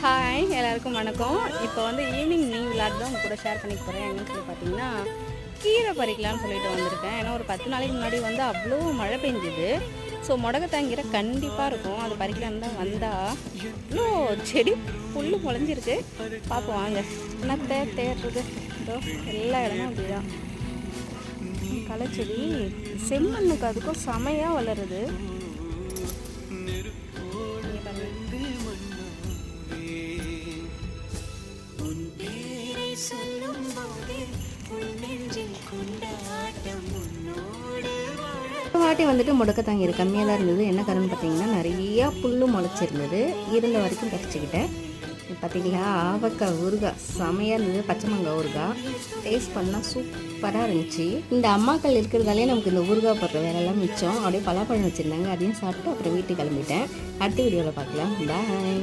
Hi எல்லாருக்கும் வணக்கம். இப்போ வந்து ஈவினிங் விளாட் தான் உங்க கூட ஷேர் பண்ணிக்க போகிறேன். என்னன்னு சொல்லி பார்த்தீங்கன்னா, கீரை பறிக்கலான்னு சொல்லிட்டு வந்திருக்கேன். ஏன்னா ஒரு 10 நாளைக்கு முன்னாடி வந்து அவ்வளோ மழை பெஞ்சுது. ஸோ முடக்கத்தாங்கீரை கண்டிப்பாக இருக்கும். அது பறிக்கலான்னு தான் வந்தால் இவ்வளோ செடி புல் முளைஞ்சிருக்கு. பார்ப்போம் வாங்க. என்னத்தை தேடுறது இதோ எல்லா இடமும் அப்படிதான். களைச்செடி செம்மண்ணுக்கு அதுக்கும் செமையாக வளருது. வாட்டி வந்துட்டு முடக்கத்தாங்கீரை கம்மியாக தான் இருந்தது. என்ன காரணம் பார்த்தீங்கன்னா, நிறையா புல் முளைச்சிருந்தது. இருந்த வரைக்கும் பறிச்சுக்கிட்டேன். பார்த்தீங்களா, ஆவக்காய் ஊறுகாய் செமையாக இருந்தது. பச்சை மாங்காய் ஊறுகாய் டேஸ்ட் பண்ணால் சூப்பராக இருந்துச்சு. இந்த அம்மாக்கள் இருக்கிறதாலே நமக்கு இந்த ஊறுகாய் போடுற வேலையெல்லாம் மிச்சம். அப்படியே பலாப்பழம் வச்சுருந்தாங்க, அதையும் சாப்பிட்டு அப்புறம் வீட்டுக்கு கிளம்பிட்டேன். அடுத்த வீடியோவில் பார்க்கலாம். பாய்.